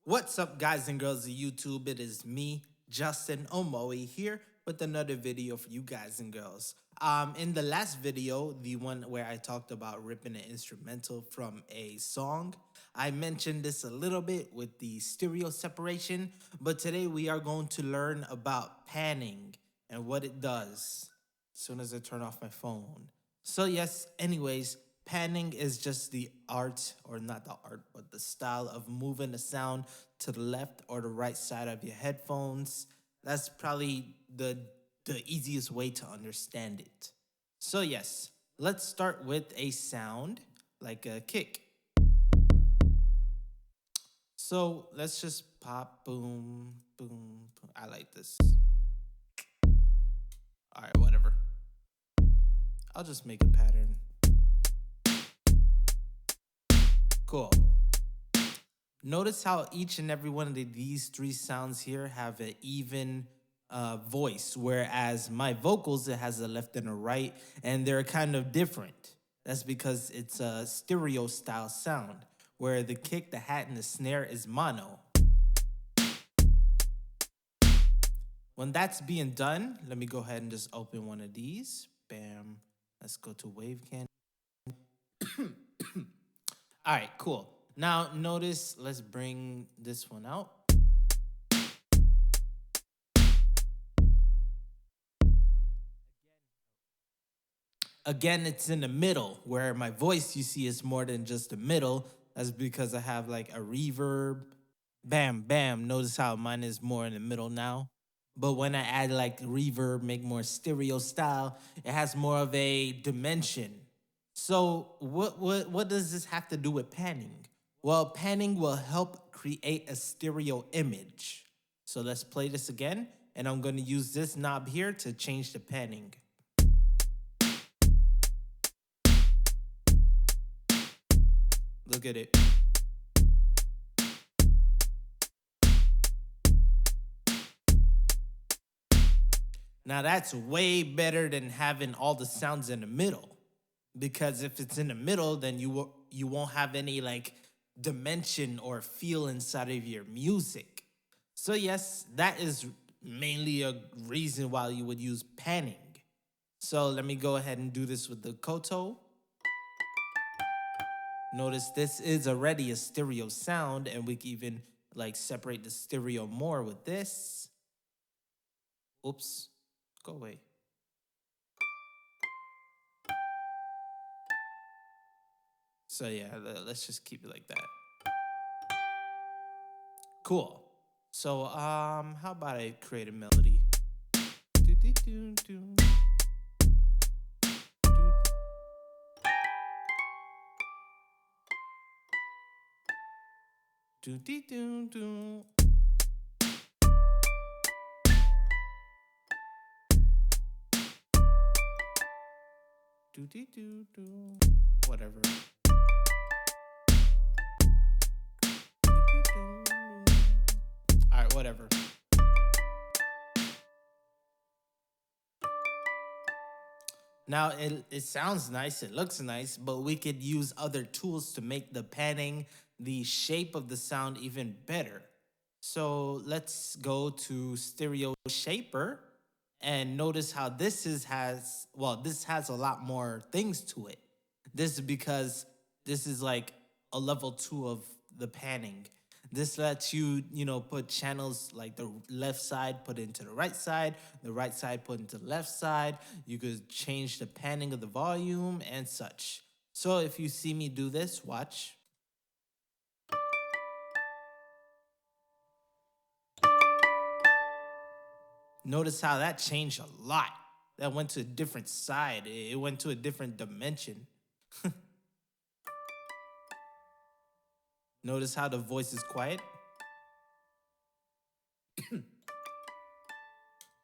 What's up, guys and girls of YouTube? It is me, Justin Omoi, here with another video for you guys and girls. In the last video, the one where I talked about ripping an instrumental from a song, I mentioned this a little bit with the stereo separation, but today we are going to learn about panning and what it does as soon as I turn off my phone. So yes, anyways, panning is just the art, or not the art, but the style of moving the sound to the left or the right side of your headphones. That's probably the easiest way to understand it. So yes, let's start with a sound like a kick. So let's just pop, boom, boom, boom. I like this. All right, whatever. I'll just make a pattern. Cool. Notice how each and every one of these three sounds here have an even voice, whereas my vocals, it has a left and a right, and they're kind of different. That's because it's a stereo style sound, where the kick, the hat, and the snare is mono. When that's being done, let me go ahead and just open one of these. Bam. Let's go to Wavecan. All right, cool. Now notice, let's bring this one out. Again, it's in the middle, where my voice, you see, is more than just the middle. That's because I have like a reverb. Bam, bam. Notice how mine is more in the middle now. But when I add like reverb, make more stereo style, it has more of a dimension. So what does this have to do with panning? Well, panning will help create a stereo image. So let's play this again, and I'm going to use this knob here to change the panning. Look at it. Now that's way better than having all the sounds in the middle. Because if it's in the middle, then you won't have any like dimension or feel inside of your music. So yes, that is mainly a reason why you would use panning. So let me go ahead and do this with the koto. Notice this is already a stereo sound, and we can even like separate the stereo more with this. Oops, go away. So yeah, let's just keep it like that. Cool. So how about I create a melody? Whatever. All right, whatever. Now it sounds nice, it looks nice, but we could use other tools to make the panning, the shape of the sound even better. So let's go to Stereo Shaper and notice how this has a lot more things to it. This is because this is like a level 2 of the panning. This lets you, put channels like the left side put into the right side put into the left side. You could change the panning of the volume and such. So if you see me do this, watch. Notice how that changed a lot. That went to a different side. It went to a different dimension. Notice how the voice is quiet.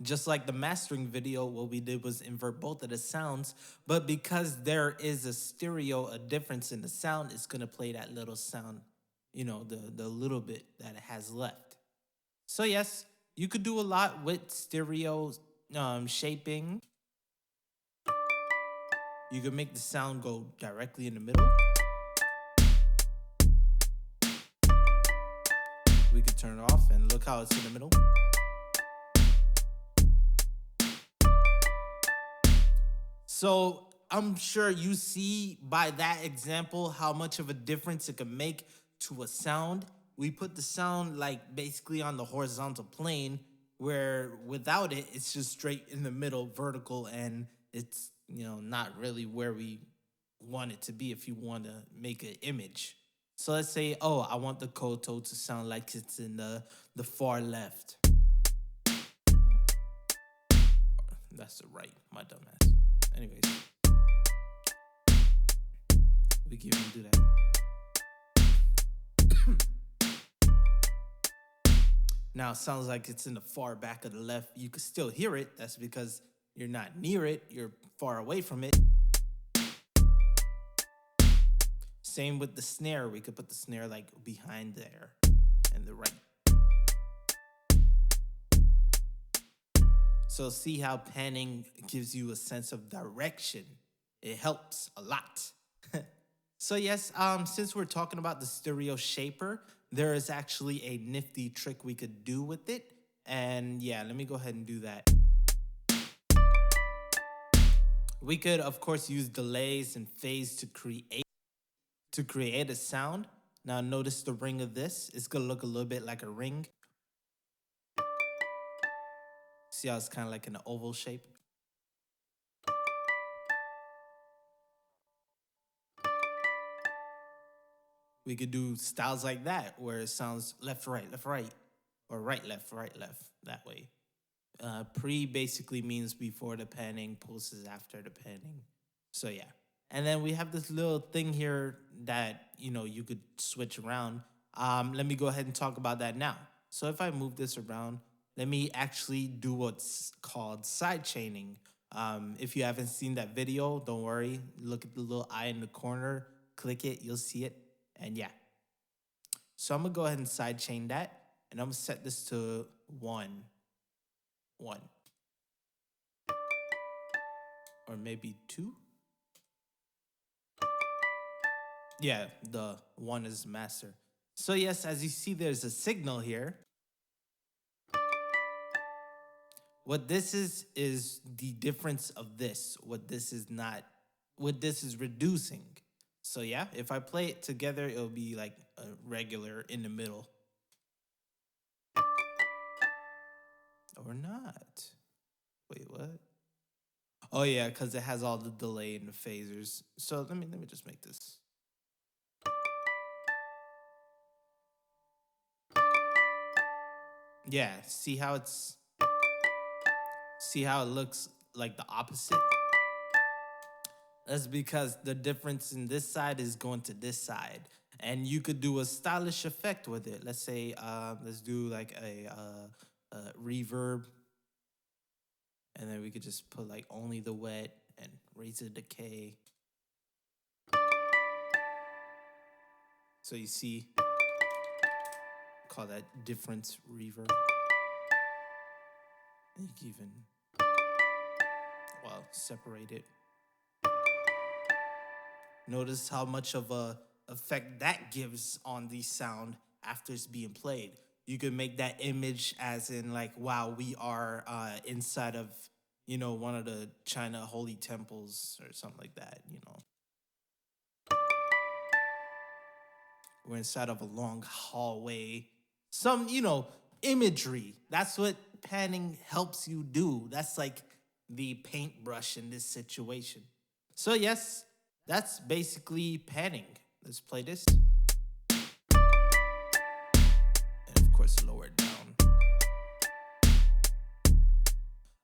Just like the mastering video, what we did was invert both of the sounds, but because there is a difference in the sound, it's gonna play that little sound, the little bit that it has left. So yes, you could do a lot with stereo shaping. You could make the sound go directly in the middle. we could turn it off and look how it's in the middle. So I'm sure you see by that example how much of a difference it can make to a sound. We put the sound like basically on the horizontal plane, where without it, it's just straight in the middle, vertical, and it's, not really where we want it to be if you want to make an image. So let's say, oh, I want the koto to sound like it's in the far left. That's the right, my dumbass. Anyways, we can even do that. Now it sounds like it's in the far back of the left. You can still hear it. That's because you're not near it. You're far away from it. Same with the snare. We could put the snare like behind there and the right. So see how panning gives you a sense of direction. It helps a lot. So yes, since we're talking about the stereo shaper, there is actually a nifty trick we could do with it. And yeah, let me go ahead and do that. We could, of course, use delays and phase to create a sound. Now notice the ring of this. It's gonna look a little bit like a ring. See how it's kind of like an oval shape? We could do styles like that where it sounds left, right, or right, left, that way. Pre basically means before the panning, post is after the panning. So yeah. And then we have this little thing here that, you could switch around. Let me go ahead and talk about that now. So if I move this around, let me actually do what's called sidechaining. If you haven't seen that video, don't worry. Look at the little eye in the corner, click it, you'll see it. And yeah. So I'm gonna go ahead and sidechain that, and I'm gonna set this to 1, 1. Or maybe 2. Yeah, the 1 is master. So yes, as you see, there's a signal here. What this is the difference of this. What this is not, what this is reducing. So yeah, if I play it together, it'll be like a regular in the middle. Or not. Wait, what? Oh yeah, because it has all the delay and the phasers. So let me just make this. Yeah, see how it looks like the opposite? That's because the difference in this side is going to this side. And you could do a stylish effect with it. Let's say, let's do like a reverb. And then we could just put like only the wet and raise the decay. So you see, call that difference reverb. And you can even, separate it. Notice how much of a effect that gives on the sound after it's being played. You can make that image as in like, wow, we are inside of, one of the China holy temples or something like that, We're inside of a long hallway. Some, imagery. That's what panning helps you do. That's like the paintbrush in this situation. So yes, that's basically panning. Let's play this. And of course, lower it down.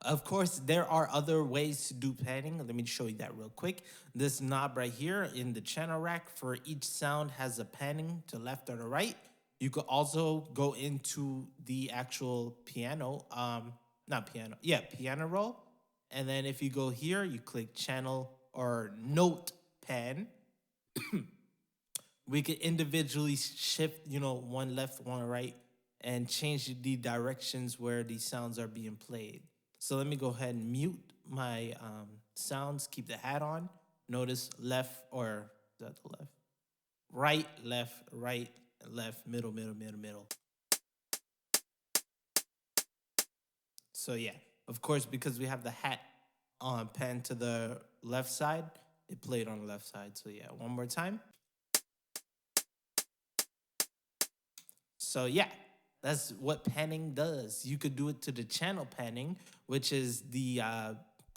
Of course, there are other ways to do panning. Let me show you that real quick. This knob right here in the channel rack for each sound has a panning to left or to right. You could also go into the actual piano, piano roll. And then if you go here, you click channel or note pan. We could individually shift, one left, one right, and change the directions where these sounds are being played. So let me go ahead and mute my sounds, keep the hat on. Notice left, or is that the left? Right, left, middle, middle, middle, middle. So yeah, of course, because we have the hat on pan to the left side, it played on the left side. So yeah, one more time. So yeah, that's what panning does. You could do it to the channel panning, which is the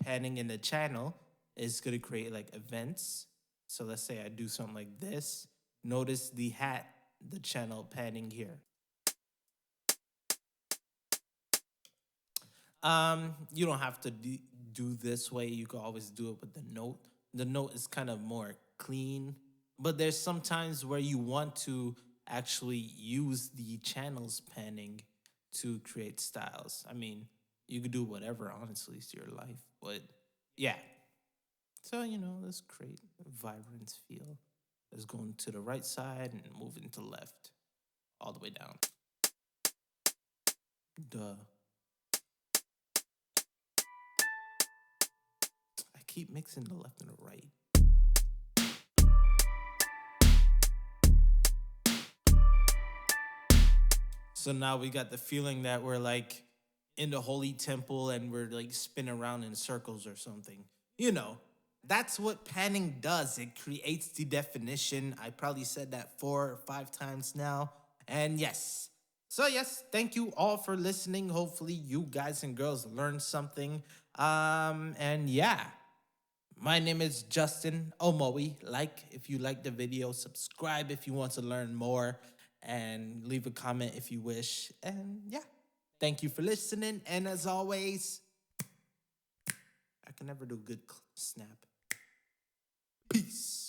panning in the channel. Is gonna create like events. So let's say I do something like this. Notice the hat, the channel panning here. You don't have to do this way. You can always do it with the note. The note is kind of more clean, but there's sometimes where you want to actually use the channels panning to create styles. I mean, you could do whatever, honestly, it's your life. But yeah. So, let's create a vibrance feel. Let's go to the right side and moving to left, all the way down. Duh. I keep mixing the left and the right. So now we got the feeling that we're like in the holy temple and we're like spinning around in circles or something. You know, that's what panning does. It creates the definition. I probably said that 4 or 5 times now. And yes. So yes, thank you all for listening. Hopefully you guys and girls learned something. And yeah. My name is Justin Omoi. Like if you like the video, subscribe if you want to learn more, and leave a comment if you wish. And yeah, thank you for listening. And as always, I can never do a good snap. Peace.